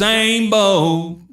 same boat.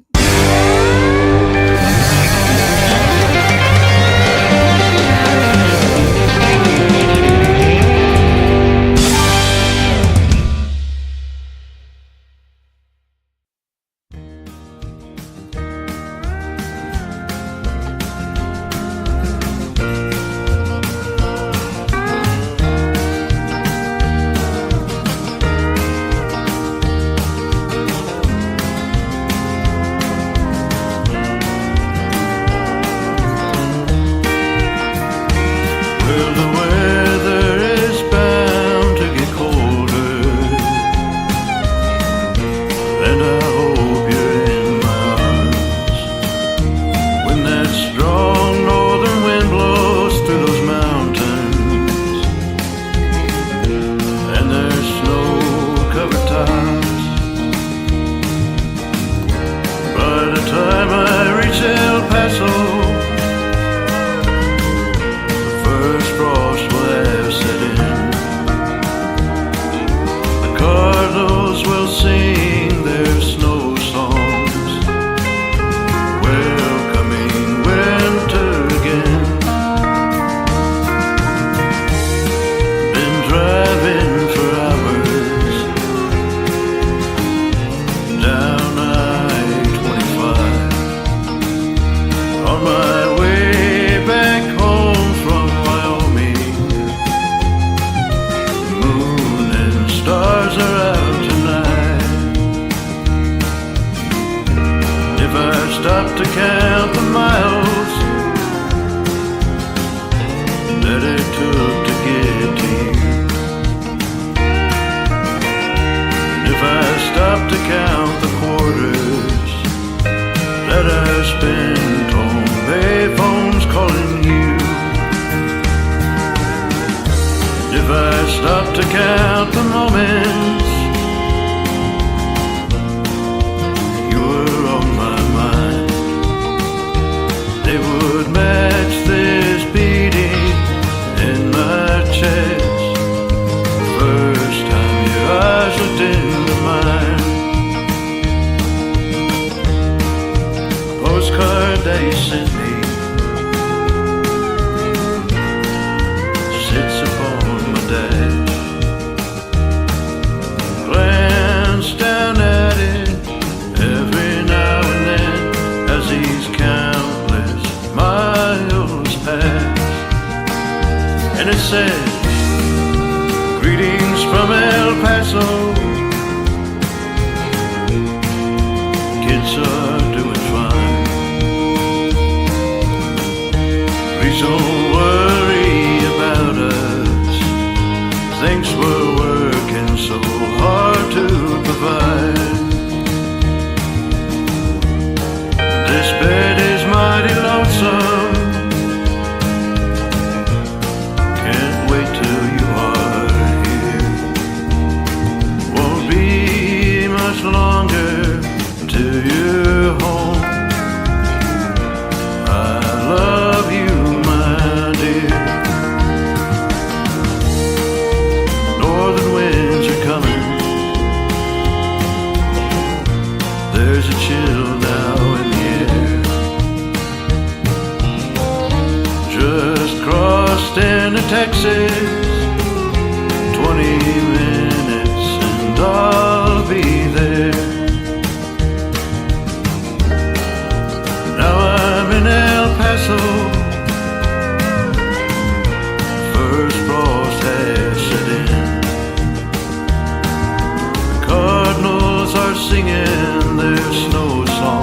Singing their snow song.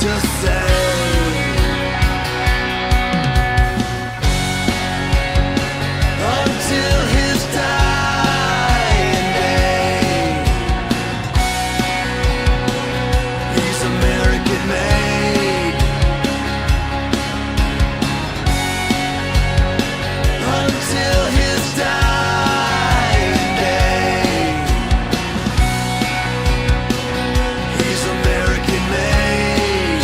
just say until his dying day, he's American made. Until his dying day, he's American made.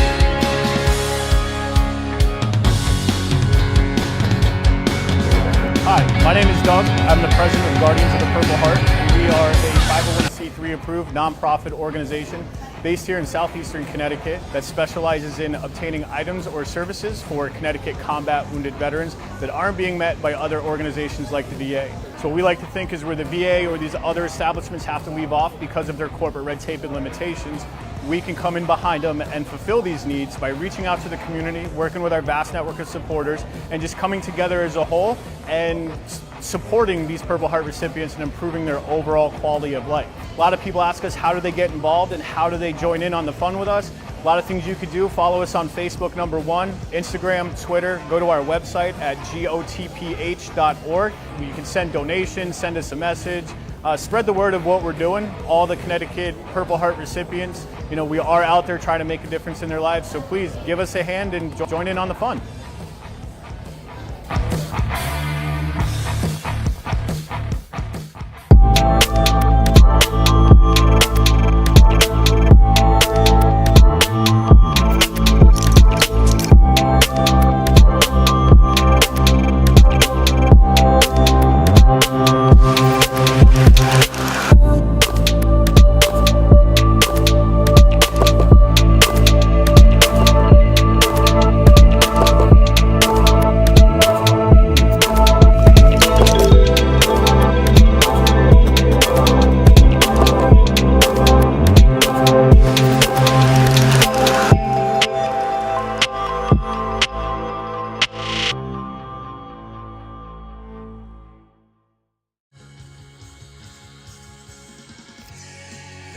Hi, my name is Doug. I'm the president of Guardians of the Purple Heart. We are a 501c3 approved nonprofit organization based here in southeastern Connecticut that specializes in obtaining items or services for Connecticut combat wounded veterans that aren't being met by other organizations like the VA. So what we like to think is where the VA or these other establishments have to leave off because of their corporate red tape and limitations, we can come in behind them and fulfill these needs by reaching out to the community, working with our vast network of supporters, and just coming together as a whole and supporting these Purple Heart recipients and improving their overall quality of life. A lot of people ask us how do they get involved and how do they join in on the fun with us. A lot of things you could do. Follow us on Facebook, #1, Instagram, Twitter. Go to our website at gotph.org. You can send donations, send us a message. Spread the word of what we're doing. All the Connecticut Purple Heart recipients, we are out there trying to make a difference in their lives. So please give us a hand and join in on the fun.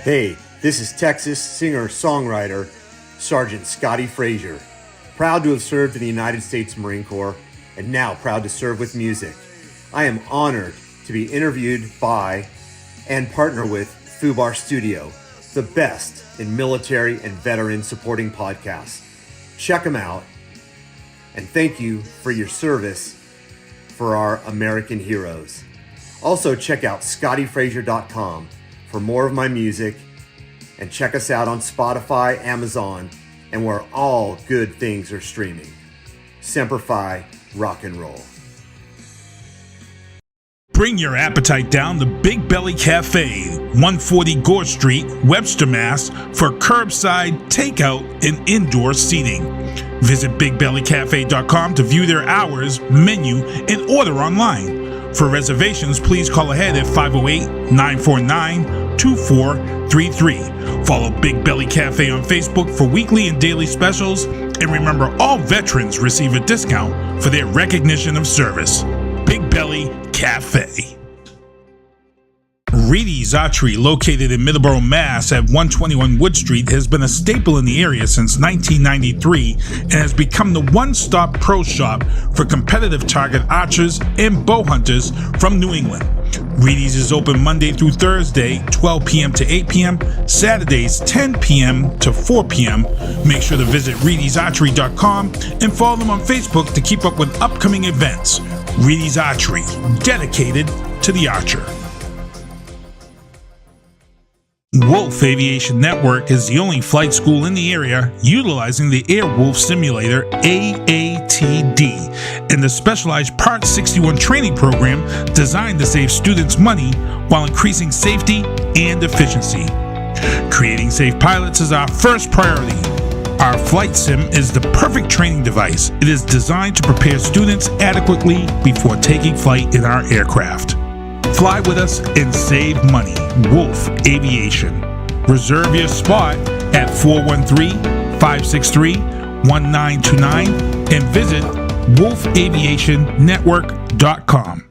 Hey, this is Texas singer-songwriter Sergeant Scotti Fraser, proud to have served in the United States Marine Corps and now proud to serve with music. I am honored to be interviewed by and partner with Fubar Studio, the best in military and veteran supporting podcasts. Check them out, and thank you for your service for our American heroes. Also check out scottifraser.com for more of my music, and check us out on Spotify, Amazon, and where all good things are streaming. Semper Fi, rock and roll. Bring your appetite down to Big Belly Cafe, 140 Gore Street, Webster, Mass. for curbside, takeout, and indoor seating. Visit bigbellycafe.com to view their hours, menu, and order online. For reservations, please call ahead at 508-949-2433. Follow Big Belly Cafe on Facebook for weekly and daily specials. And remember, all veterans receive a discount for their recognition of service. Big Belly Cafe. Reedy's Archery, located in Middleborough, Mass. at 121 Wood Street, has been a staple in the area since 1993 and has become the one-stop pro shop for competitive target archers and bow hunters from New England. Reedy's is open Monday through Thursday, 12 p.m. to 8 p.m., Saturdays, 10 p.m. to 4 p.m. Make sure to visit reedysarchery.com and follow them on Facebook to keep up with upcoming events. Reedy's Archery, dedicated to the archer. Wolf Aviation Network is the only flight school in the area utilizing the Airwolf Simulator AATD and the specialized Part 61 training program designed to save students money while increasing safety and efficiency. Creating safe pilots is our first priority. Our flight sim is the perfect training device. It is designed to prepare students adequately before taking flight in our aircraft. Fly with us and save money. Wolf Aviation. Reserve your spot at 413-563-1929 and visit wolfaviationnetwork.com.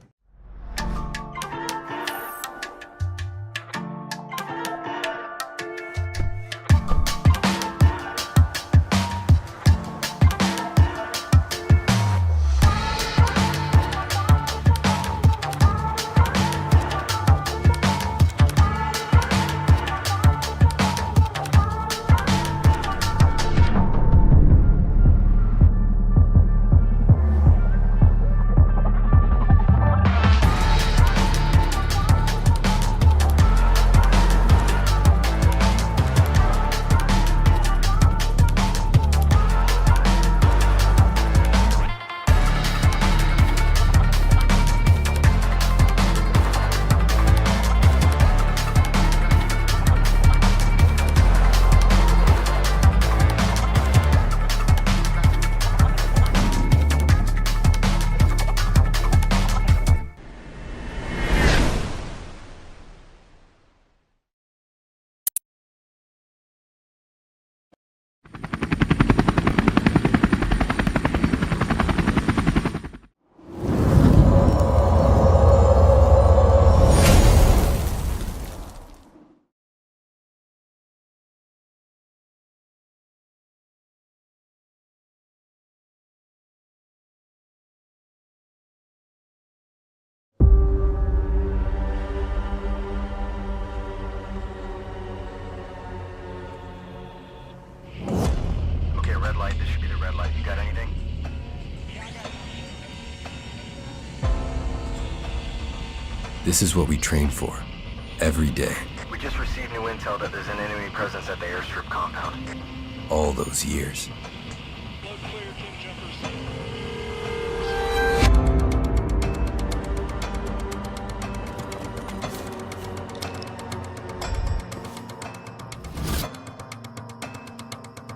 red light. This should be the red light. You got anything? This is what we train for, every day. We just received new intel that there's an enemy presence at the airstrip compound. All those years.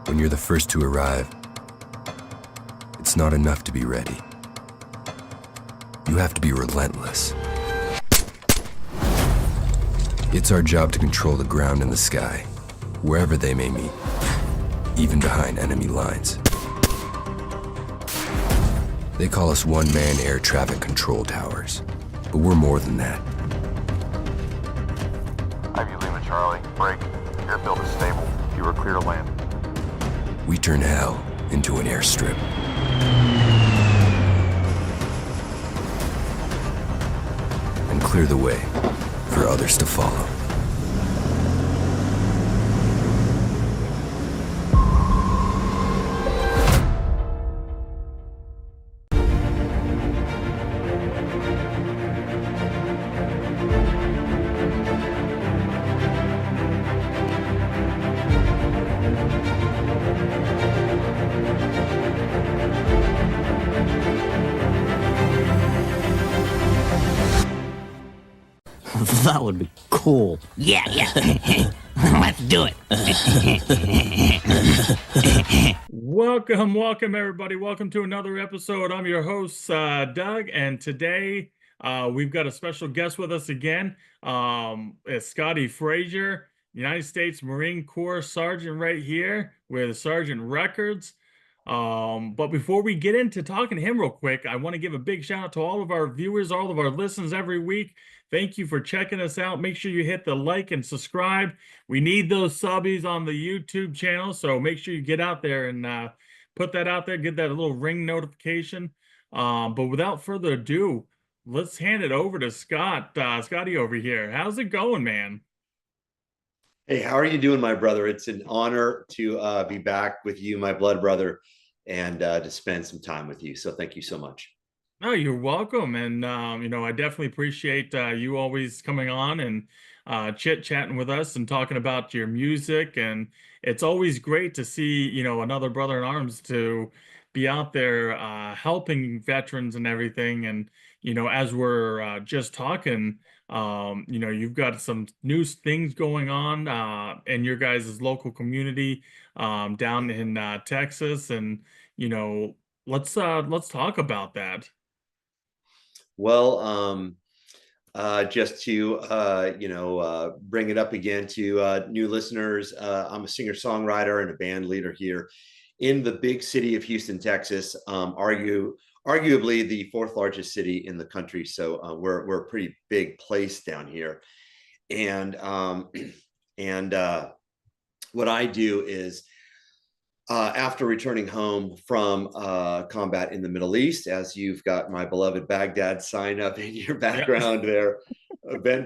When you're the first to arrive, it's not enough to be ready. You have to be relentless. It's our job to control the ground and the sky, wherever they may meet, even behind enemy lines. They call us one-man air traffic control towers, but we're more than that. Ivy Lima Charlie, break. Airfield is stable. You are clear to land. We turn hell into an airstrip. And clear the way for others to follow. That would be cool. Yeah. Let's do it. Welcome, everybody. Welcome to another episode. I'm your host, Doug, and today we've got a special guest with us again. It's Scotti Fraser, United States Marine Corps Sergeant right here with Sergeant Records. But before we get into talking to him real quick, I want to give a big shout out to all of our viewers, all of our listeners every week. Thank you for checking us out. Make sure you hit the like and subscribe. We need those subbies on the YouTube channel, so make sure you get out there and put that out there, get that little ring notification. But without further ado, let's hand it over to Scotti over here. How's it going, man? Hey, how are you doing, my brother? It's an honor to be back with you, my blood brother, and to spend some time with you. So thank you so much. No, you're welcome. And, I definitely appreciate you always coming on and chit-chatting with us and talking about your music. And it's always great to see, another brother in arms to be out there helping veterans and everything. And, as we're just talking, you've got some new things going on in your guys' local community down in Texas. And, let's talk about that. Well, just to bring it up again to new listeners, I'm a singer-songwriter and a band leader here in the big city of Houston, Texas. Arguably the fourth largest city in the country. So we're a pretty big place down here. And what I do is, after returning home from combat in the Middle East, as you've got my beloved Baghdad sign up in your background there, been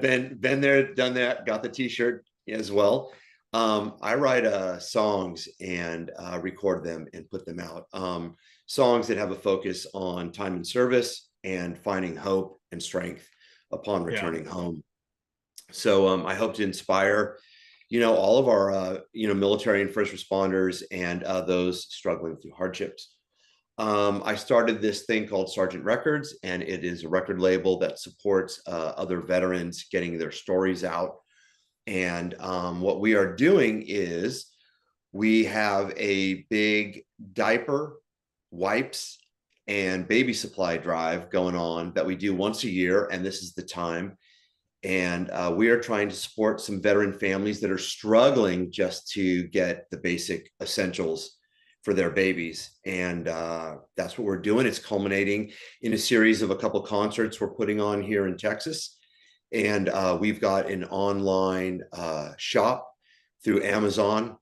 there, done that, got the T-shirt as well. I write songs and record them and put them out. Songs that have a focus on time and service and finding hope and strength upon returning home. So I hope to inspire all of our, military and first responders and those struggling through hardships. I started this thing called Sergeant Records, and it is a record label that supports other veterans getting their stories out. And what we are doing is we have a big diaper, wipes, and baby supply drive going on that we do once a year. And this is the time. And we are trying to support some veteran families that are struggling just to get the basic essentials for their babies. And that's what we're doing. It's culminating in a series of a couple concerts we're putting on here in Texas. And we've got an online shop through Amazon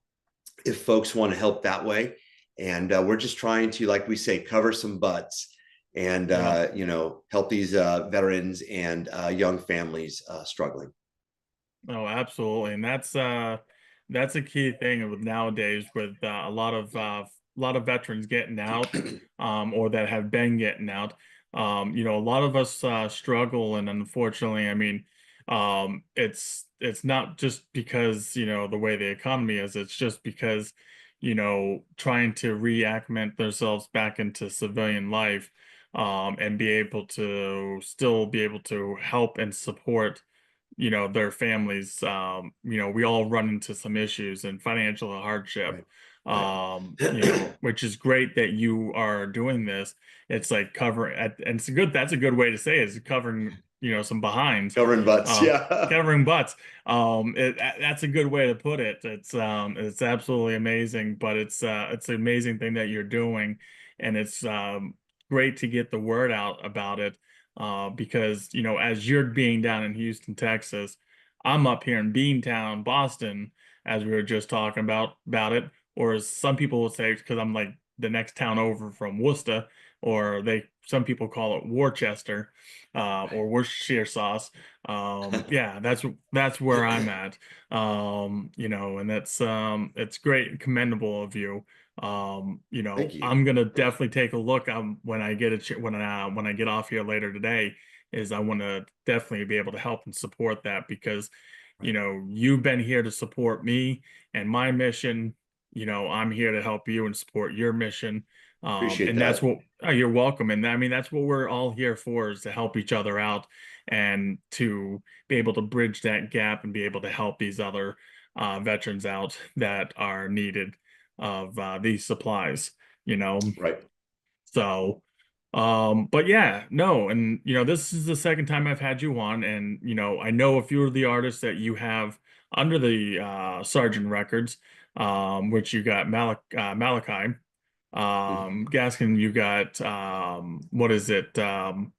if folks want to help that way. And we're just trying to, like we say, cover some butts and help these veterans and young families struggling. Oh, absolutely. And that's a key thing with nowadays with a lot of lot of veterans getting out, or that have been getting out. A lot of us struggle, and unfortunately, I mean, it's not just because, the way the economy is, it's just because, trying to reacclimate themselves back into civilian life, and be able to still be able to help and support, their families. We all run into some issues and financial hardship. Which is great that you are doing this. It's like covering, and that's a good way to say it, is covering, some behinds. Covering butts, yeah. Covering butts. That's a good way to put it. It's absolutely amazing, but it's an amazing thing that you're doing, and it's great to get the word out about it. Because, as you're being down in Houston, Texas, I'm up here in Beantown, Boston, as we were just talking about it, or as some people will say, because I'm like the next town over from Worcester, or some people call it Worcester, or Worcestershire sauce. Yeah, that's where I'm at. And that's it's great and commendable of you. Thank you. I'm gonna definitely take a look when I get when I get off here later today. I want to definitely be able to help and support that, because you've been here to support me and my mission. I'm here to help you and support your mission. Appreciate And that. that's what you're welcome. And I mean, that's what we're all here for, is to help each other out and to be able to bridge that gap and be able to help these other veterans out that are needed of these supplies, Right. So, but yeah, no, and this is the second time I've had you on, and I know a few of the artists that you have under the Sergeant Records, which you got Malachi, Gaskin, you got what is it? Tucker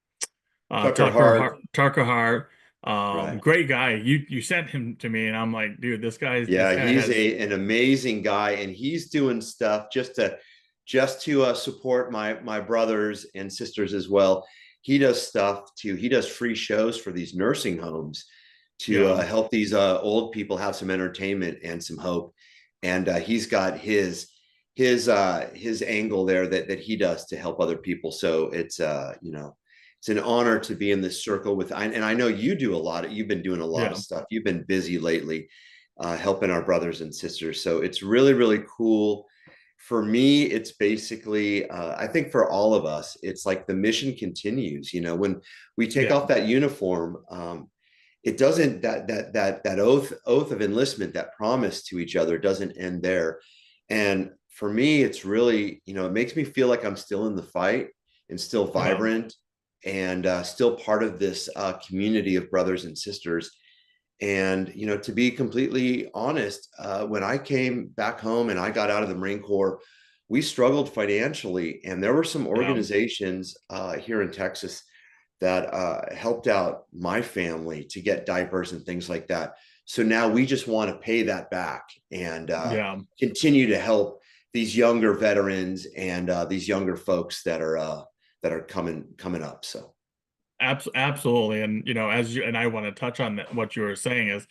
Hart. Right. Great guy. You sent him to me, and I'm like, dude, this guy He's has an amazing guy, and he's doing stuff just to support my brothers and sisters as well. He does free shows for these nursing homes to help these old people have some entertainment and some hope. And he's got his angle there that he does to help other people. So it's it's an honor to be in this circle with, and I know you do you've been doing a lot of stuff. You've been busy lately, helping our brothers and sisters. So it's really, really cool. For me, it's basically, I think for all of us, it's like the mission continues. When we take off that uniform, it doesn't, that oath of enlistment, that promise to each other, doesn't end there. And for me, it's really, it makes me feel like I'm still in the fight and still vibrant, and still part of this community of brothers and sisters. And, to be completely honest, when I came back home and I got out of the Marine Corps, we struggled financially. And there were some organizations here in Texas that helped out my family to get diapers and things like that. So now we just want to pay that back and continue to help these younger veterans and these younger folks that are coming up. So. Absolutely. And, and I want to touch on that, what you were saying is,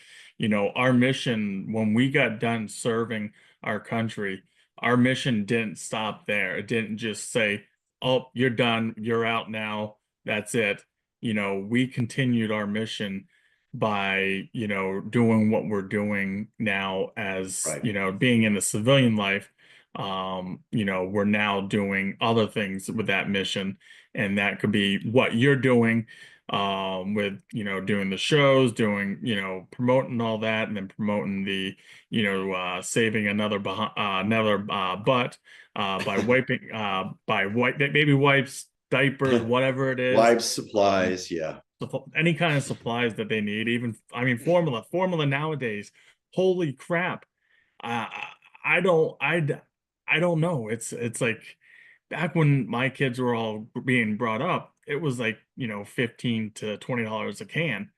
our mission, when we got done serving our country, our mission didn't stop there. It didn't just say, oh, you're done, you're out now, that's it. We continued our mission by, doing what we're doing now as, being in the civilian life. We're now doing other things with that mission, and that could be what you're doing, with doing the shows, doing promoting all that, and then promoting the saving another butt by wiping baby wipes, diapers, whatever it is, Wipes, supplies, any kind of supplies that they need. Even, I mean, formula nowadays, holy crap. I don't know. It's like back when my kids were all being brought up, it was like, $15 to $20 a can.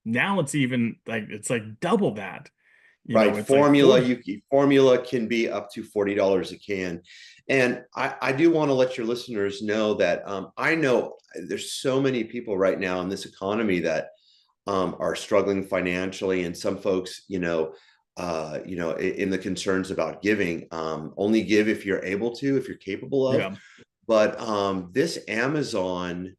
Now it's even like, it's like double that. Right. Formula can be up to $40 a can. And I do want to let your listeners know that I know there's so many people right now in this economy that are struggling financially. And some folks, in the concerns about giving. Only give if you're able to, if you're capable of. Yeah. But this Amazon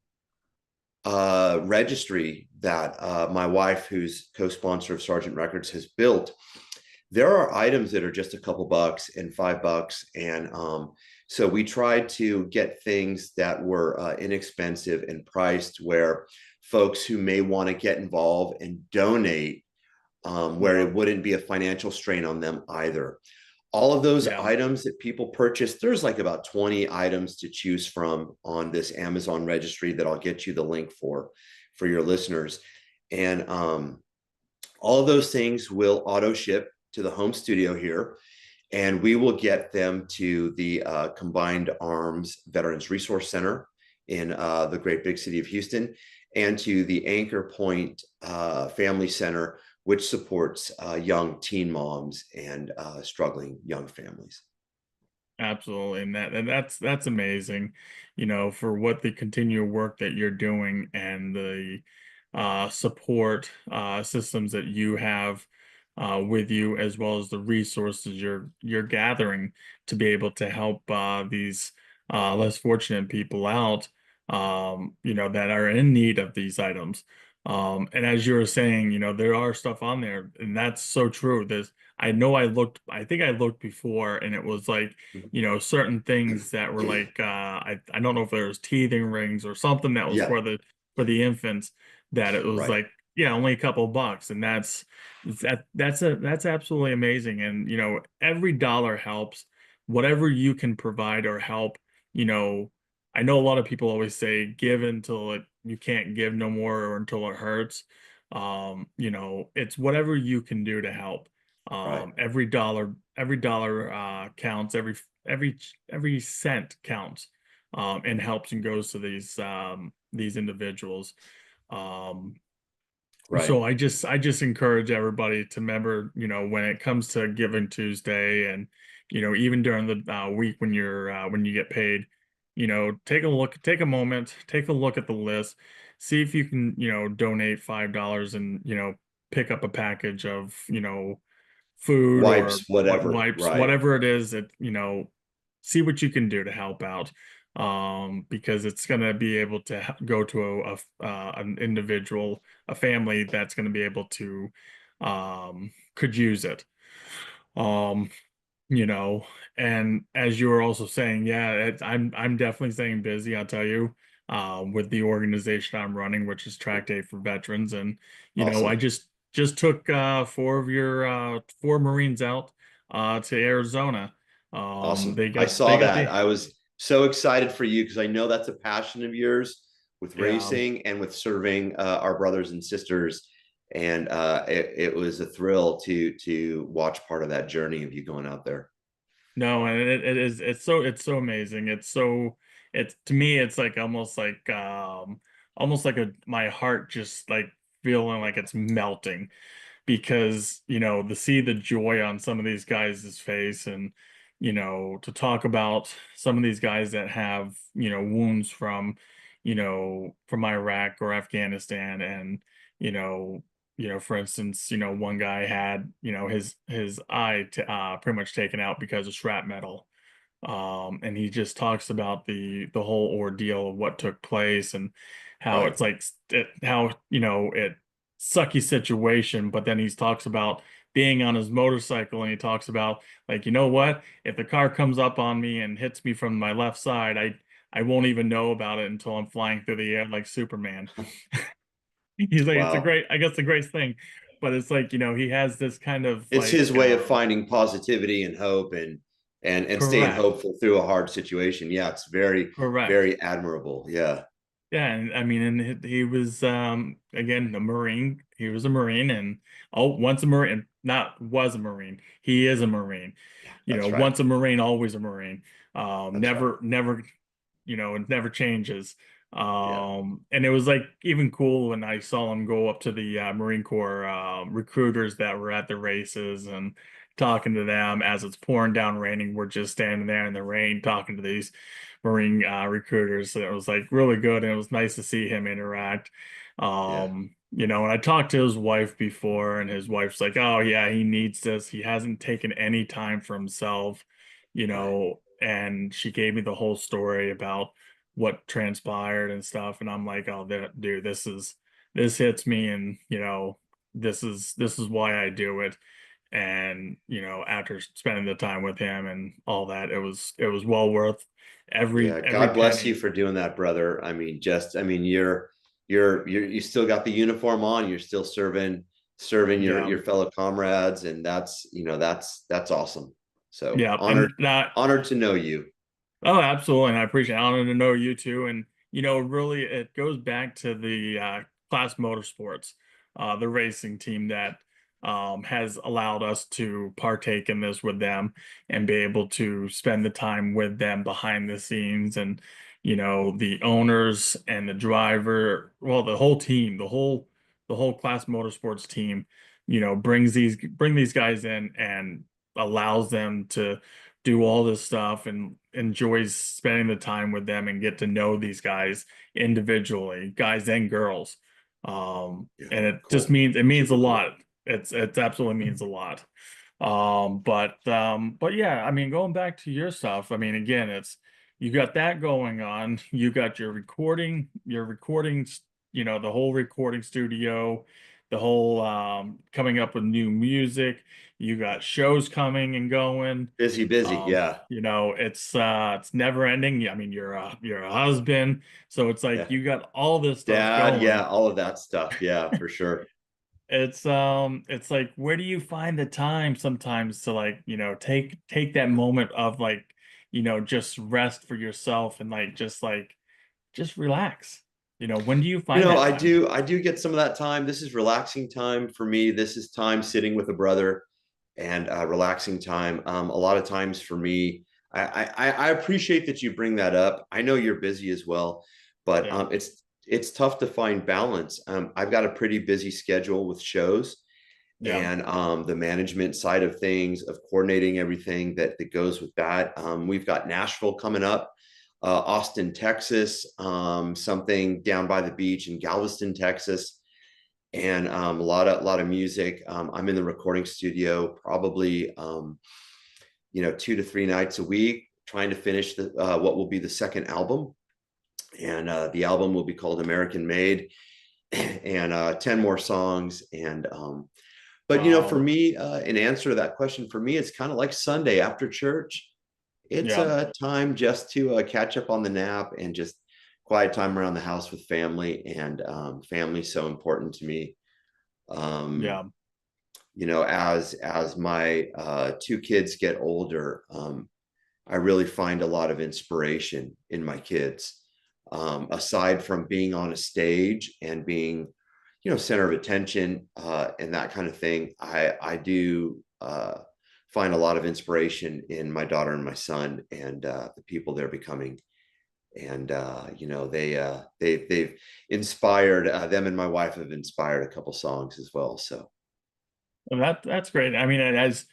registry that my wife, who's co-sponsor of Sargent Records, has built, there are items that are just a couple bucks and $5. And so we tried to get things that were inexpensive and priced where folks who may want to get involved and donate, where it wouldn't be a financial strain on them either. All of those items that people purchase, there's like about 20 items to choose from on this Amazon registry that I'll get you the link for your listeners. And all of those things will auto ship to the home studio here, and we will get them to the Combined Arms Veterans Resource Center in the great big city of Houston, and to the Anchor Point Family Center, which supports young teen moms and struggling young families. Absolutely. And that's amazing, for what the continual work that you're doing and the support systems that you have with you, as well as the resources you're gathering to be able to help these less fortunate people out, that are in need of these items. And as you were saying, there are stuff on there, and that's so true. I think I looked before, and it was like, certain things that were like, I don't know if there was teething rings or something that was for the infants, that it was like, only a couple bucks. And that's absolutely amazing. And, every dollar helps. Whatever you can provide or help, I know a lot of people always say give until you can't give no more, or until it hurts. It's whatever you can do to help. Every dollar counts. Every cent counts, and helps and goes to these individuals. So I just encourage everybody to remember, when it comes to Giving Tuesday, and even during the week when you get paid, take a moment, take a look at the list, see if you can, donate $5 and, pick up a package of, food, Wipes, or whatever. wipes, whatever it is that, see what you can do to help out. Because it's going to be able to go to an individual, a family that's going to be able to, could use it. And as you were also saying, I'm definitely staying busy, I'll tell you, with the organization I'm running, which is Track Day for Veterans. And, I just took four Marines out to Arizona. Awesome. They I got saw that. I was so excited for you because I know that's a passion of yours with racing and with serving our brothers and sisters. And it was a thrill to watch part of that journey of you going out there. No, and it's so amazing. It's to me, it's like almost like my heart just like feeling like it's melting, because to see the joy on some of these guys' face, and to talk about some of these guys that have wounds from from Iraq or Afghanistan. And for instance, one guy had his eye pretty much taken out because of shrapnel. And he just talks about the whole ordeal of what took place, and how it's like it sucky situation. But then he talks about being on his motorcycle, and he talks about, like, what, if the car comes up on me and hits me from my left side, I won't even know about it until I'm flying through the air like Superman. He's like, I guess the great thing. But it's like, he has this kind of It's like, his way of finding positivity and hope, and staying hopeful through a hard situation. Yeah, it's very, very admirable. Yeah. Yeah, and I mean, and he was again a Marine. He was a Marine, and once a Marine, not was a Marine. He is a Marine. Once a Marine, always a Marine. Never, it never changes. And it was like even cool when I saw him go up to the Marine Corps recruiters that were at the races, and talking to them as it's pouring down raining. We're just standing there in the rain talking to these Marine recruiters. So it was like really good, and it was nice to see him interact. And I talked to his wife before, and his wife's like, "Oh yeah, he needs this. He hasn't taken any time for himself, Right. and she gave me the whole story about what transpired and stuff, and I'm like, "Oh, dude, this hits me, and this is why I do it." And after spending the time with him and all that, it was well worth every Yeah, every God bless you penny. for doing that, brother. I mean, you still got the uniform on. You're still serving Yeah, your fellow comrades, and that's awesome. So yeah, honored and that. honored to know you. Oh, absolutely. And I appreciate it. Honored to know you too. And, really, it goes back to the Class Motorsports, the racing team that has allowed us to partake in this with them and be able to spend the time with them behind the scenes. And, the owners and the driver, well, the whole team, the whole Class Motorsports team, bring these guys in and allows them to do all this stuff and enjoys spending the time with them and get to know these guys individually, guys and girls. Yeah, And it just cool. means a Super cool. lot. It absolutely means a lot. But yeah, I mean, going back to your stuff, I mean, again, it's you got that going on. You got your recordings, the whole recording studio, the whole coming up with new music. You got shows coming and going. Busy. Yeah, It's never ending. I mean, you're a husband, so it's like yeah. you got all this stuff Dad, yeah, going. all of that stuff. Yeah, for sure. It's like, where do you find the time sometimes to, like, take that moment of, like, just rest for yourself and, just relax. When do you You find know, that I time? do I do get some of that time. This is relaxing time for me. This is time sitting with a brother and relaxing time. A lot of times for me, I appreciate that you bring that up. I know you're busy as well, but Yeah, it's tough to find balance. I've got a pretty busy schedule with shows yeah, and the management side of things, of coordinating everything that goes with that. We've got Nashville coming up, Austin, Texas, something down by the beach in Galveston, Texas, and a lot of music. I'm in the recording studio probably 2 to 3 nights a week, trying to finish the what will be the second album, and the album will be called American Made, and 10 more songs. And but for wow, me, in answer to that question, for me, it's kind of like Sunday after church. It's yeah, a time just to catch up on the nap and just quiet time around the house with family. And family's so important to me. Um, yeah. as my two kids get older, I really find a lot of inspiration in my kids. Aside from being on a stage and being, center of attention and that kind of thing, I do find a lot of inspiration in my daughter and my son and the people they're becoming. And they've inspired them, and my wife have inspired a couple songs as well. So Well, that's great. I mean, as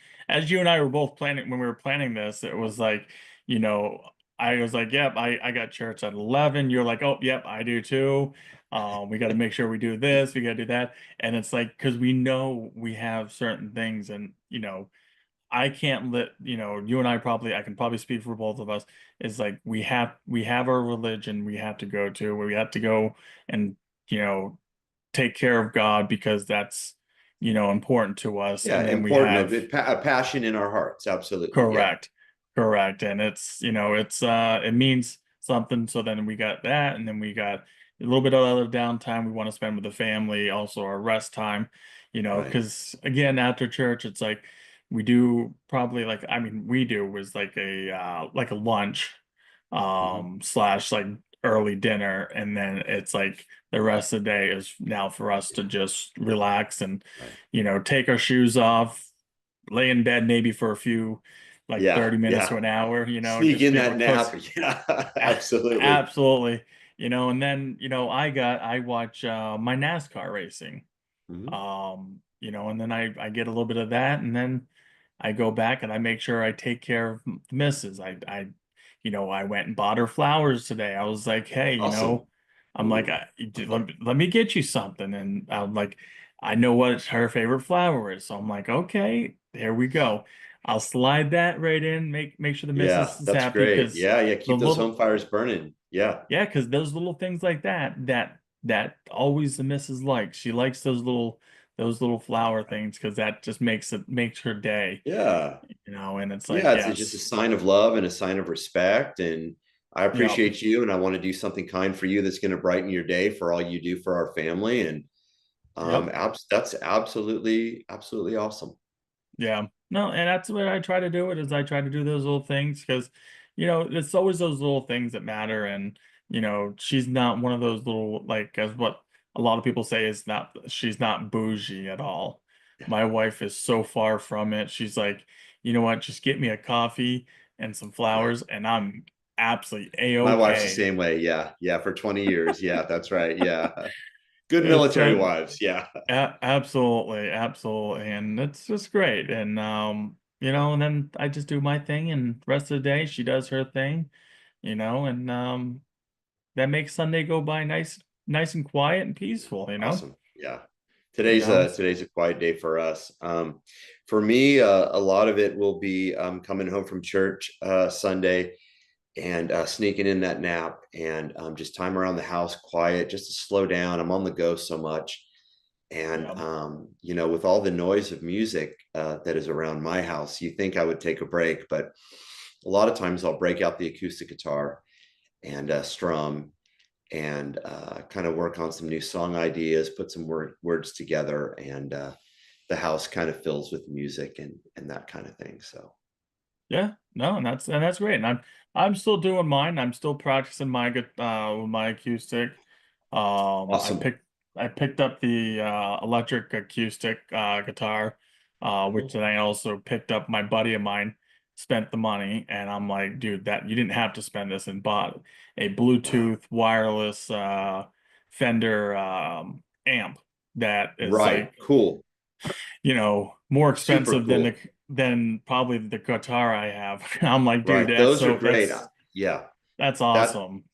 you and I were both planning when we were planning this, it was like, you know, I was like, yep, I got church at 11. You're like, oh, yep, I do too. We got to make sure we do this, we got to do that. And it's like, because we know we have certain things, and I can't let, you and I can probably speak for both of us. Is like we have our religion we have to go to, where we have to go and, you know, take care of God, because that's, important to us. yeah, And then we important, have. a passion in our hearts. Absolutely. Yeah. Correct. Correct. And it means something. So then we got that, and then we got a little bit of other downtime we want to spend with the family, also our rest time, Right. because again, after church, it's like we do probably, like, I mean, we do was like a lunch, Mhm. slash like early dinner, and then it's like the rest of the day is now for us to just relax and, Right. take our shoes off, lay in bed maybe for a few, like Yeah. 30 minutes to Yeah. an hour, Sneak just in be able that to put. nap. Yeah. Absolutely. Absolutely. And then, I watch my NASCAR racing. Mhm. And then I get a little bit of that, and then I go back and I make sure I take care of the missus. I went and bought her flowers today. I was like, hey, Awesome. I'm like, Ooh. let me get you something. And I'm like, I know what her favorite flower is. So I'm like, okay, there we go. I'll slide that right in, make sure the Yeah, missus is that's happy great. because Yeah, yeah, the keep those home little fires burning. Yeah. yeah, because those little things like that always the missus likes. She likes those little flower things because that just makes her day, Yeah. and it's like, Yeah, it's just a yes. sign of love and a sign of respect. And I Yep. appreciate you, and I want to do something kind for you that's going to brighten your day for all you do for our family. And Yep. that's absolutely, absolutely awesome. Yeah. No, and that's what I try to do it is I try to do those little things because, it's always those little things that matter. And, she's not one of those little, like, as what a lot of people say is not, she's not bougie at all. Yeah. My wife is so far from it. She's like, you know what, just get me a coffee and some Yeah. flowers and I'm absolutely My wife's the a-okay. same way. Yeah. Yeah. For 20 years. Yeah, that's right. Yeah. Good It's military wives. Yeah. Absolutely, absolutely, and it's just great. And and then I just do my thing, and the rest of the day she does her thing, and that makes Sunday go by nice and quiet and peaceful. Awesome. Yeah. You know. Today's a quiet day for us. For me, a lot of it will be coming home from church Sunday and sneaking in that nap and just time around the house, quiet, just to slow down. I'm on the go so much. And, Yeah. with all the noise of music that is around my house, you think I would take a break, but a lot of times I'll break out the acoustic guitar and strum and kind of work on some new song ideas, put some words together, and the house kind of fills with music and that kind of thing. So Yeah, no, and that's great. And I'm still doing mine. I'm still practicing with my acoustic. Um, I awesome. picked I picked up the electric acoustic guitar, which Cool. then I also picked up. My buddy of mine spent the money, and I'm like, dude, that you didn't have to spend this, and bought a Wow. Bluetooth wireless Fender amp that is Right. like Cool. more Super expensive than cool. than probably the guitar I have. I'm like, dude, Right. Those are great. Yeah. that's That awesome.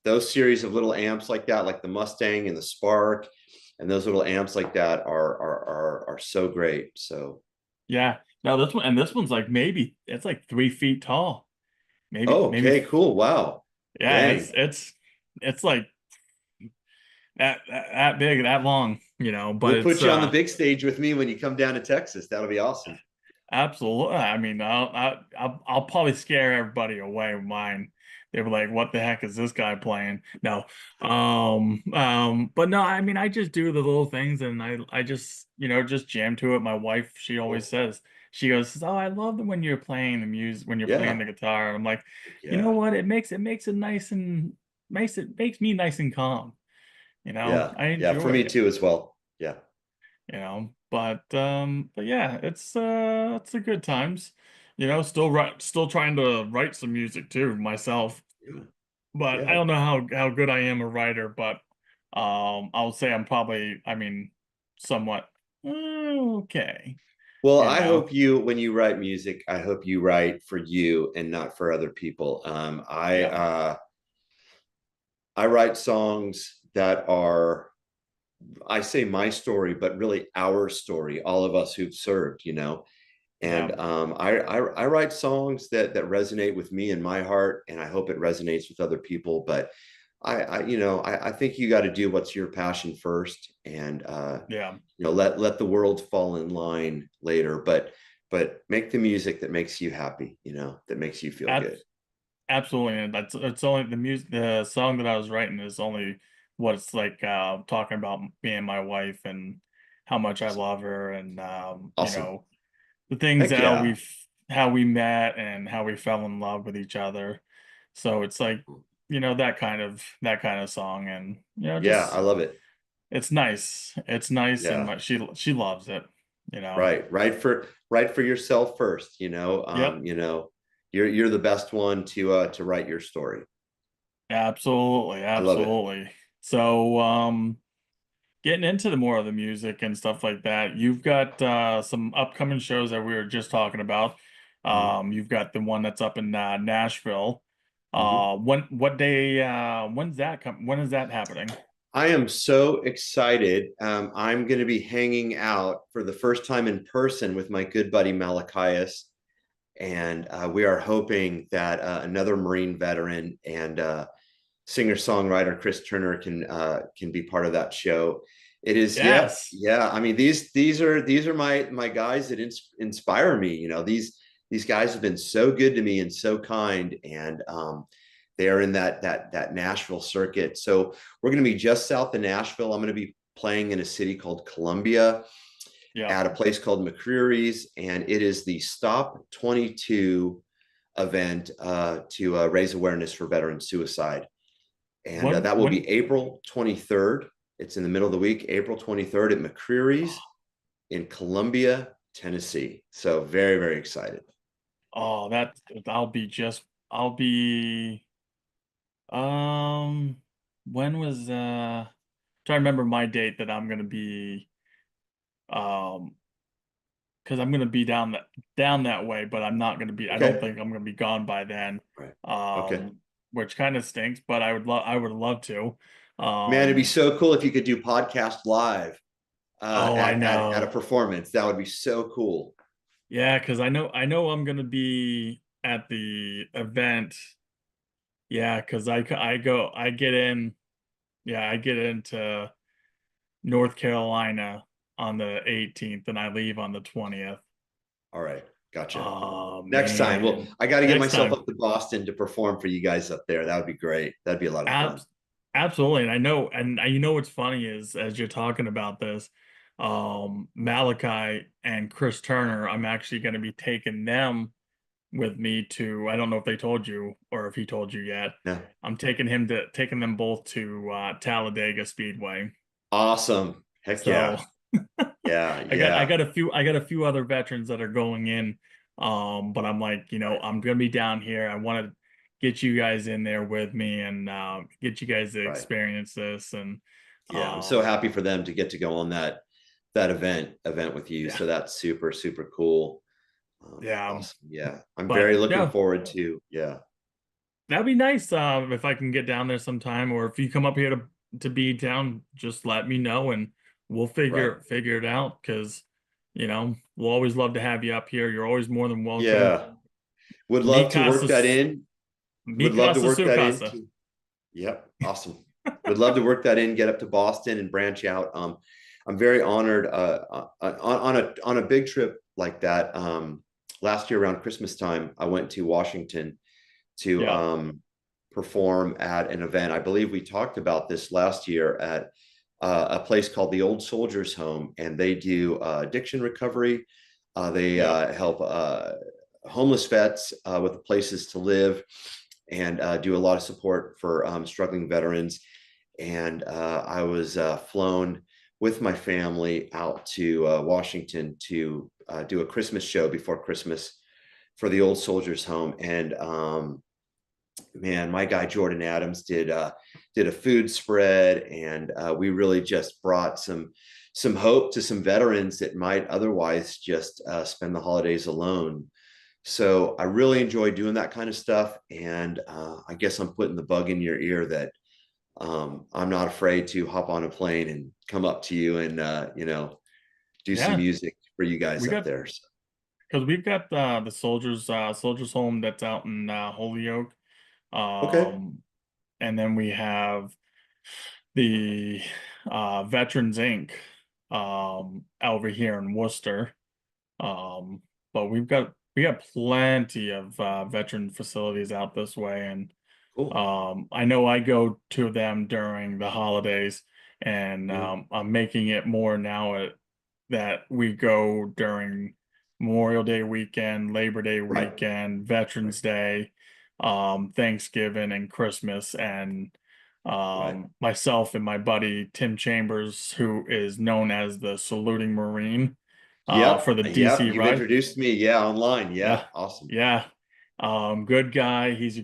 those series of little amps like that, like the Mustang and the Spark, and those little amps like that are so great. So Yeah. No, this one's like maybe it's like 3 feet tall. Maybe okay, cool. Wow. yeah, Dang. it's like that big, that long, but We'll it's put you on the big stage with me when you come down to Texas. That'll be awesome. absolutely. I mean, I'll probably scare everybody away with mine. They were like, "What the heck is this guy playing?" No, but no. I mean, I just do the little things, and I just just jam to it. My wife, she always Cool. says, she goes, "Oh, I love it when you're playing the music, when you're playing Yeah. the guitar." I'm like, you know Yeah. what? It makes it nice and makes me nice and calm. Yeah. I Yeah. For enjoy me it too as well. Yeah. but yeah, it's the good times, still trying to write some music too myself, Yeah. but I Yeah. don't know how good I am a writer, but I'll say I'm probably, I mean, somewhat okay, Well, you I know hope you, when you write music, I hope you write for you and not for other people. yeah, I write songs that are, I say my story, but really our story, all of us who've served, yeah, And I write songs that resonate with me in my heart, and I hope it resonates with other people. But I think you got to do what's your passion first, and yeah. let the world fall in line later. But make the music that makes you happy, that makes you feel good. Absolutely, and that's it's only the song that I was writing is only what it's like talking about me and my wife and how much I Awesome. love her and Awesome. the things Heck yeah. how we met and how we fell in love with each other. So it's like, that kind of song and Yeah, I just love it. it's nice. It's nice and Yeah. she loves it. Right. Right for yourself first, Yep, you're the best one to write your story. absolutely, I love it. absolutely. So getting into the more of the music and stuff like that, you've got some upcoming shows that we were just talking about. Mhm. You've got the one that's up in Nashville. What day, when is that happening? I am so excited. I'm going to be hanging out for the first time in person with my good buddy Malachias, and we are hoping that another Marine veteran and singer-songwriter Chris Turner can be part of that show. It is, yeah, Yes. yeah. I mean, these are my guys that inspire me. You know, these guys have been so good to me and so kind, and they are in that Nashville circuit. So we're going to be just south of Nashville. I'm going to be playing in a city called Columbia Yeah. at a place called McCreary's, and it is the Stop 22 event to raise awareness for veteran suicide. And that will be April 23rd. It's in the middle of the week, April 23rd at McCreary's in Columbia, Tennessee. So very, very excited. Oh, I'll be, when was, trying to remember my date that I'm gonna be, um, because I'm gonna be down that way, but I'm not gonna be. I don't Okay. think I'm gonna be gone by then. Right. Okay. Which kind of stinks, but I would love to. Man, it'd be so cool if you could do podcast live Oh, I at a know. performance. That would be so cool. Yeah, because I know I'm gonna be at the event. Yeah, because I get in. Yeah, I get into North Carolina on the 18th, and I leave on the 20th. All right. Gotcha. Oh Next time. Well, man. I got to get Next myself time. up to Boston to perform for you guys up there. That would be great. That'd be a lot of fun. Absolutely. And I know, and you know what's funny is as you're talking about this, Malachi and Chris Turner, I'm actually going to be taking them with me to, I don't know if they told you or if he told you yet. Yeah. I'm taking them both to Talladega Speedway. Awesome. Heck So yeah. Yeah. I Yeah. got a few other veterans that are going in. But I'm like, you know, Right. I'm gonna be down here. I want to get you guys in there with me and get you guys to Right. experience this. And Yeah. I'm so happy for them to get to go on that event with you. yeah, So that's super, super cool. yeah. Awesome. Yeah. I'm But very looking yeah, forward to, yeah. that'd be nice. If I can get down there sometime, or if you come up here to be down, just let me know and we'll Right. figure it out. Because you know, we'll always love to have you up here. You're always more than welcome. Yeah. Would Mi love to casa, work that in. mi Would love to casa, work su that casa. into. Yep. Awesome. Would love to work that in, get up to Boston and branch out. I'm very honored on a big trip like that. Last year around Christmas time, I went to Washington to Yeah, perform at an event. I believe we talked about this last year at a place called the Old Soldiers Home, and they do addiction recovery. They yeah. help homeless vets with places to live, and do a lot of support for struggling veterans. And I was flown with my family out to Washington to do a Christmas show before Christmas for the Old Soldiers Home. And man, my guy Jordan Adams did a food spread, and we really just brought some hope to some veterans that might otherwise just spend the holidays alone. So I really enjoy doing that kind of stuff, and I guess I'm putting the bug in your ear that I'm not afraid to hop on a plane and come up to you and do some Yeah, music for you guys we up got there. So, because we've got the soldiers home that's out in Holyoke, okay, um, and then we have the Veterans Inc. Over here in Worcester. But we got plenty of veteran facilities out this way, and cool. I know I go to them during the holidays, and Yeah, I'm making it more now that we go during Memorial Day weekend, Labor Day right, weekend, right, Veterans Day, Thanksgiving and Christmas, and right. myself and my buddy Tim Chambers, who is known as the Saluting Marine, for Yep, the yep. DC You've ride. introduced me. Yeah, online. Yeah, Yeah, awesome. yeah. Good guy. He's a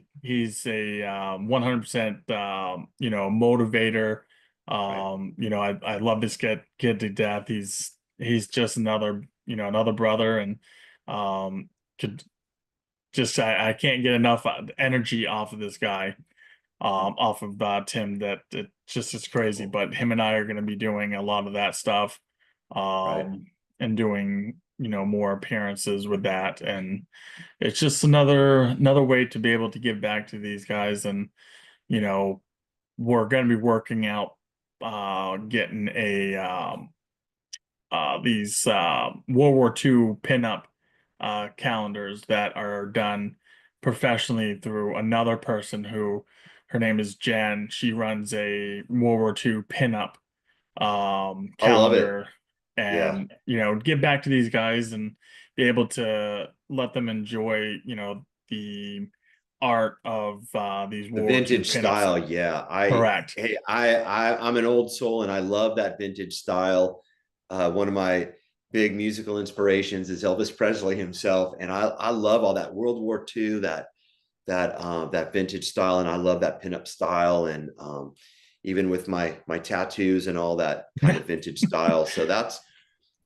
100% you know, motivator. Right. You know, I love this kid to death. He's just another, you know, another brother, and um could just I can't get enough energy off of this guy, off of Tim. That it just is crazy. But him and I are going to be doing a lot of that stuff, Right. and doing more appearances with that, and it's just another way to be able to give back to these guys. And you know we're going to be working out, getting a these World War II pinup calendars that are done professionally through another person who her name is Jen. She runs a World War II pinup I love it. calendar, Yeah. and give back to these guys and be able to let them enjoy the art of these The World War II vintage pinups. style. Yeah. Correct. I'm an old soul and I love that vintage style. One of my big musical inspirations is Elvis Presley himself. And I love all that World War II, that vintage style. And I love that pinup style. And even with my tattoos and all that kind of vintage style. So that's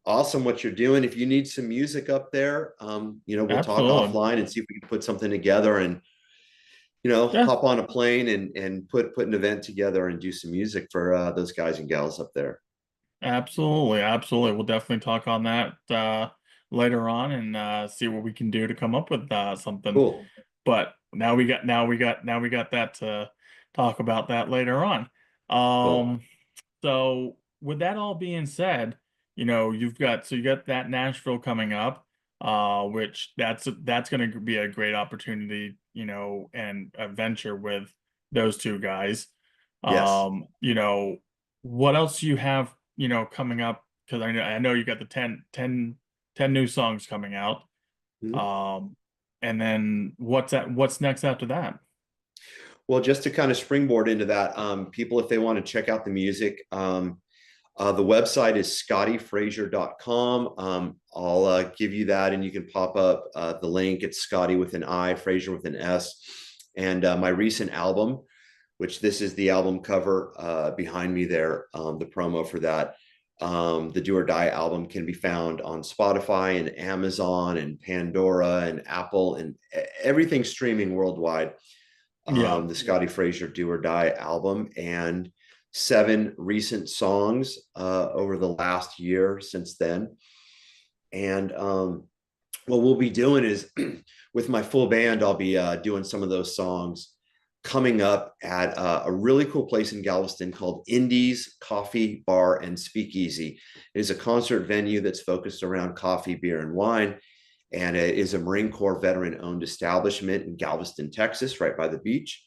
awesome what you're doing. If you need some music up there, we'll talk Absolutely. offline and see if we can put something together and Yeah. hop on a plane and put an event together and do some music for those guys and gals up there. Absolutely, absolutely. We'll definitely talk on that later on, and see what we can do to come up with something. Cool. But now we got that to talk about that later on. Cool. So with that all being said, you got that Nashville coming up, which that's going to be a great opportunity, and a venture with those two guys. Yes. What else do you have, coming up? Because I know you got the 10 new songs coming out. Mhm. And then what's next after that? Well, just to kind of springboard into that, people, if they want to check out the music, the website is scottifraser.com. I'll give you that and you can pop up the link. It's Scotti with an I, Fraser with an S. And my recent album, which this is the album cover behind me there, the promo for that. The Do or Die album can be found on Spotify and Amazon and Pandora and Apple and everything streaming worldwide. Yeah. The Scotti Fraser Do or Die album, and 7 recent songs over the last year since then. And what we'll be doing is with my full band, I'll be doing some of those songs coming up at a really cool place in Galveston called Indies Coffee Bar and Speakeasy. It is a concert venue that's focused around coffee, beer, and wine. And it is a Marine Corps veteran owned establishment in Galveston, Texas, right by the beach.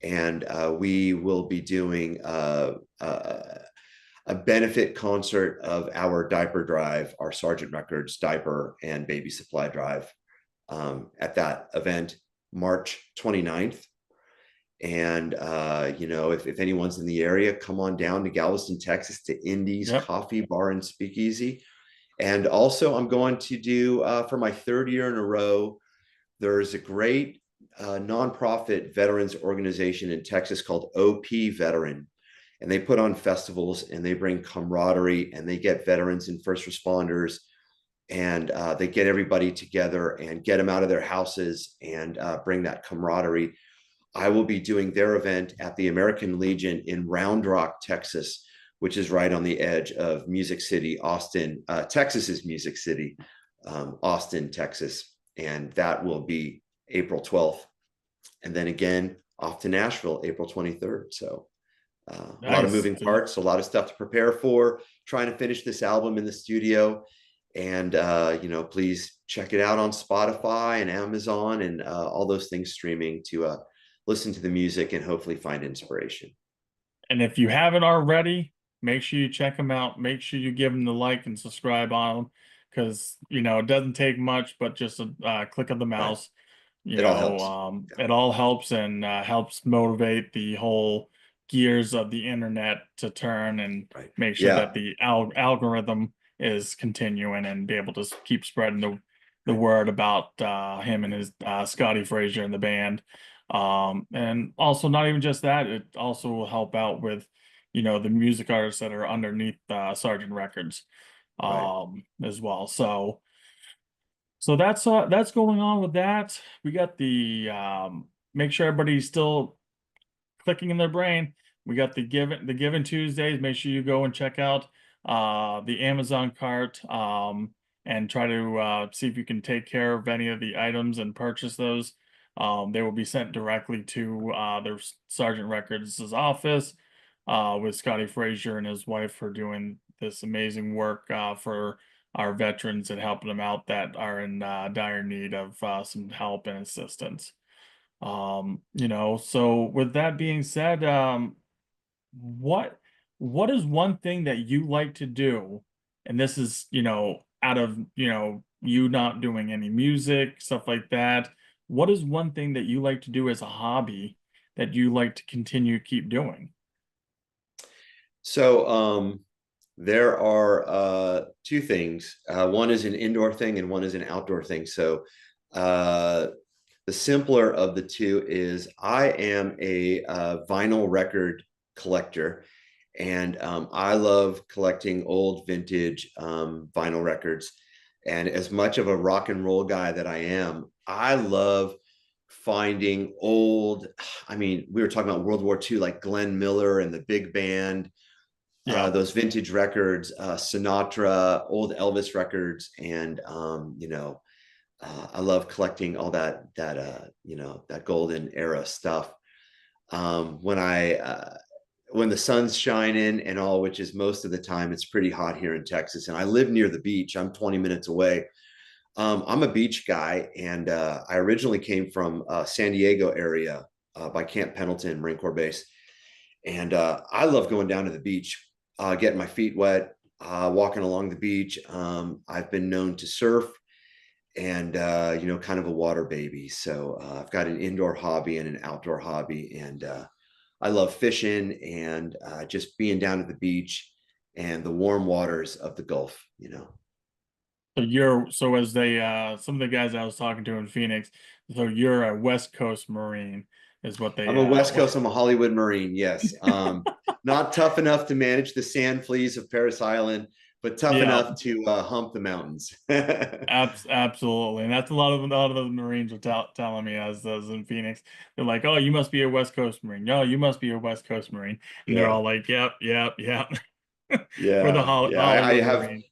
And we will be doing a benefit concert of our diaper drive, our Sergeant Records diaper and baby supply drive at that event, March 29th. And, if anyone's in the area, come on down to Galveston, Texas to Indies Coffee Bar and Speakeasy. And also I'm going to do, for my 3rd year in a row, there's a great nonprofit veterans organization in Texas called OP Veteran. And they put on festivals and they bring camaraderie and they get veterans and first responders and they get everybody together and get them out of their houses and bring that camaraderie. I will be doing their event at the American Legion in Round Rock, Texas, which is right on the edge of Music City, Austin, Texas's Music City, Austin, Texas. And that will be April 12th. And then again, off to Nashville, April 23rd. So a lot of moving parts, a lot of stuff to prepare for, trying to finish this album in the studio. And, please check it out on Spotify and Amazon and all those things streaming to listen to the music and hopefully find inspiration. And if you haven't already, make sure you check them out. Make sure you give them the like and subscribe on them, because it doesn't take much, but just a click of the mouse. It all helps. It all helps and helps motivate the whole gears of the internet to turn and make sure that the algorithm is continuing and be able to keep spreading the word about him and his Scotti Fraser and the band. And also not even just that, it also will help out with the music artists that are underneath Sergeant Records as well. So So that's going on with that. We got the make sure everybody's still clicking in their brain. We got the Given Tuesdays. Make sure you go and check out the Amazon cart and try to see if you can take care of any of the items and purchase those. They will be sent directly to their Sergeant Records' office with Scotti Fraser and his wife for doing this amazing work for our veterans and helping them out that are in dire need of some help and assistance. So with that being said, what what is one thing that you like to do? And this is, out of, you not doing any music, stuff like that. What is one thing that you like to do as a hobby that you like to continue keep doing? So there are two things. One is an indoor thing and one is an outdoor thing. So the simpler of the two is I am a vinyl record collector, and I love collecting old vintage vinyl records. And as much of a rock and roll guy that I am, I love finding old, I mean, we were talking about World War II, like Glenn Miller and the big band, Yeah. those vintage records, Sinatra, old Elvis records, and I love collecting all that golden era stuff. When the sun's shining and all, which is most of the time, it's pretty hot here in Texas, and I live near the beach. I'm 20 minutes away. I'm a beach guy, and I originally came from San Diego area by Camp Pendleton Marine Corps Base, and I love going down to the beach, getting my feet wet, walking along the beach. I've been known to surf, and kind of a water baby. So I've got an indoor hobby and an outdoor hobby, and I love fishing and just being down at the beach and the warm waters of the Gulf. So as they some of the guys I was talking to in Phoenix, so you're a West Coast Marine is what they I'm a West Coast. I'm a Hollywood Marine. Yes, not tough enough to manage the sand fleas of Paris Island, but tough enough to hump the mountains. Absolutely, and that's a lot of the Marines are telling me as in Phoenix. They're like, "Oh, you must be a West Coast Marine. No, you must be a West Coast Marine." And they're all like, "Yep, yep, yep." For the I Hollywood have Marine.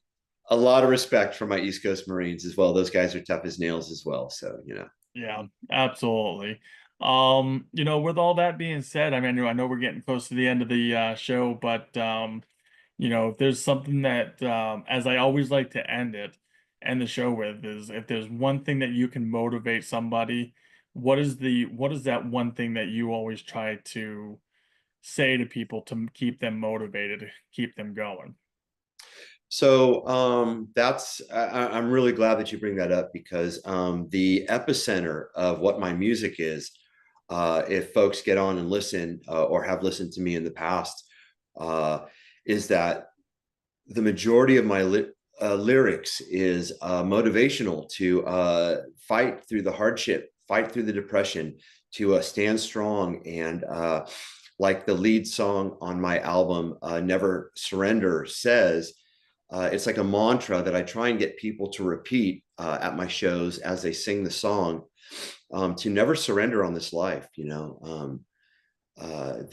a lot of respect for my East Coast Marines as well. Those guys are tough as nails as well. So, Yeah, absolutely. With all that being said, I mean, I know we're getting close to the end of the show, but if there's something that, as I always like to end the show with, is if there's one thing that you can motivate somebody, what is that one thing that you always try to say to people to keep them motivated, to keep them going? So I'm really glad that you bring that up, because the epicenter of what my music is, if folks get on and listen or have listened to me in the past, is that the majority of my lyrics is motivational to fight through the hardship, fight through the depression, to stand strong. And like the lead song on my album, Never Surrender, says, it's like a mantra that I try and get people to repeat at my shows as they sing the song, to never surrender on this life. The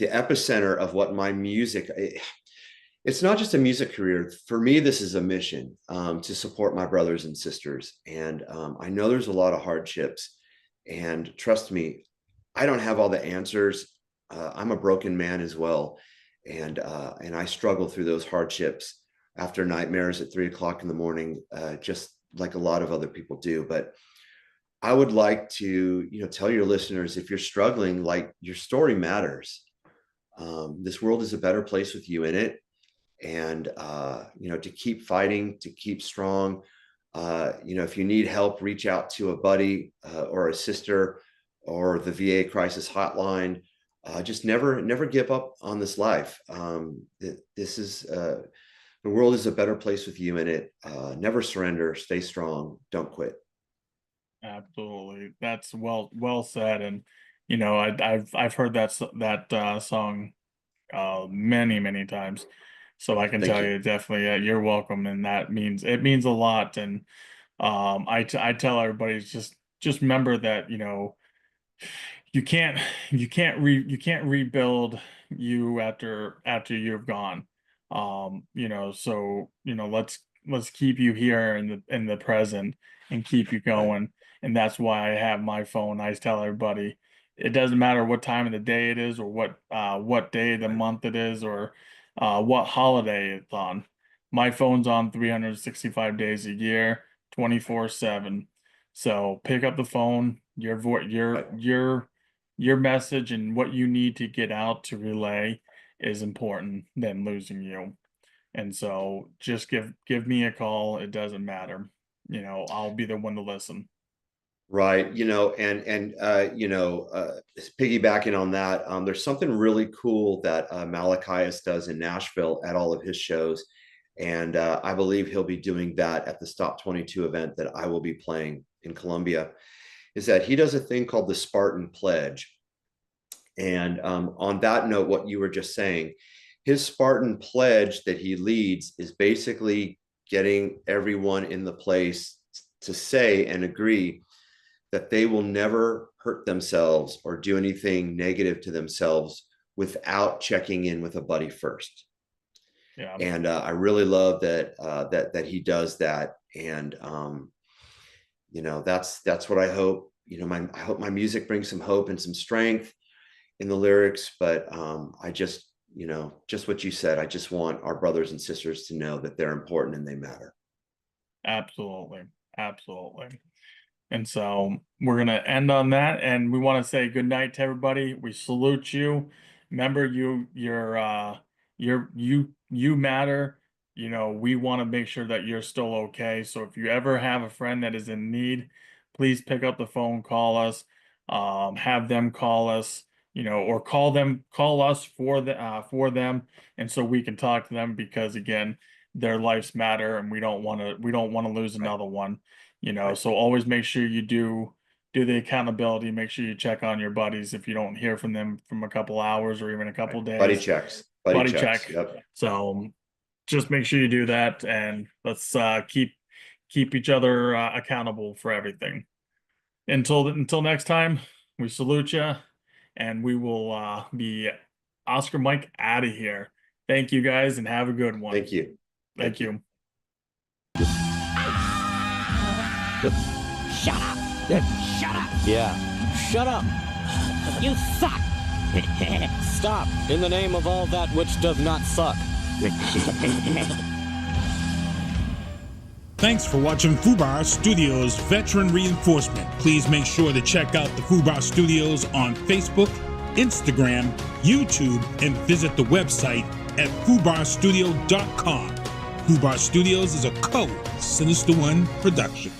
epicenter of what my music, it's not just a music career. For me, this is a mission, to support my brothers and sisters. And I know there's a lot of hardships, and trust me, I don't have all the answers. I'm a broken man as well. And I struggle through those hardships after nightmares at 3 o'clock in the morning, just like a lot of other people do. But I would like to, tell your listeners, if you're struggling, like, your story matters. This world is a better place with you in it. And, to keep fighting, to keep strong. If you need help, reach out to a buddy or a sister or the VA crisis hotline. Just never give up on this life. The world is a better place with you in it. Never surrender. Stay strong. Don't quit. Absolutely, that's well said. And I've heard that song many times, so I can Thank tell you. you definitely, you're welcome, and it means a lot. And I tell everybody, just remember that, you know, you can't rebuild you after you've gone. You know, so, you know, let's keep you here in the present and keep you going. And that's why I have my phone. I tell everybody, it doesn't matter what time of the day it is, or what day of the month it is, or what holiday it's on. My phone's on 365 days a year, 24/7. So pick up the phone. Your message and what you need to get out to relay is important than losing you. And so just give me a call. It doesn't matter. You know, I'll be the one to listen. Right. You know, piggybacking on that, there's something really cool that Malachias does in Nashville at all of his shows. And I believe he'll be doing that at the Stop 22 event that I will be playing in Columbia, is that he does a thing called the Spartan Pledge. And on that note, what you were just saying, his Spartan Pledge that he leads is basically getting everyone in the place to say and agree that they will never hurt themselves or do anything negative to themselves without checking in with a buddy first. Yeah. And I really love that that he does that. And you know, that's what I hope. You know, I hope my music brings some hope and some strength in the lyrics. But I just, you know, just what you said, I just want our brothers and sisters to know that they're important and they matter. Absolutely. Absolutely. And so we're going to end on that, and we want to say good night to everybody. We salute you. Remember, you matter. You know, we want to make sure that you're still okay. So if you ever have a friend that is in need, please pick up the phone, call us, have them call us, you know, or call us for them. And so we can talk to them, because again, their lives matter, and we don't want to lose another one. You know, so always make sure you do the accountability. Make sure you check on your buddies if you don't hear from them from a couple hours or even a couple days. Buddy checks. Buddy checks. Check. Yep. So just make sure you do that, and let's keep each other accountable for everything. Until next time, we salute you, and we will be Oscar Mike out of here. Thank you guys, and have a good one. Thank you. Thank you. Shut up. Shut up. Yeah. Shut up. You suck. Stop. In the name of all that which does not suck. Thanks for watching Fubar Studios Veteran Reinforcement. Please make sure to check out the Fubar Studios on Facebook, Instagram, YouTube, and visit the website at fubarstudio.com. Fubar Studios is a Code Sinister One production.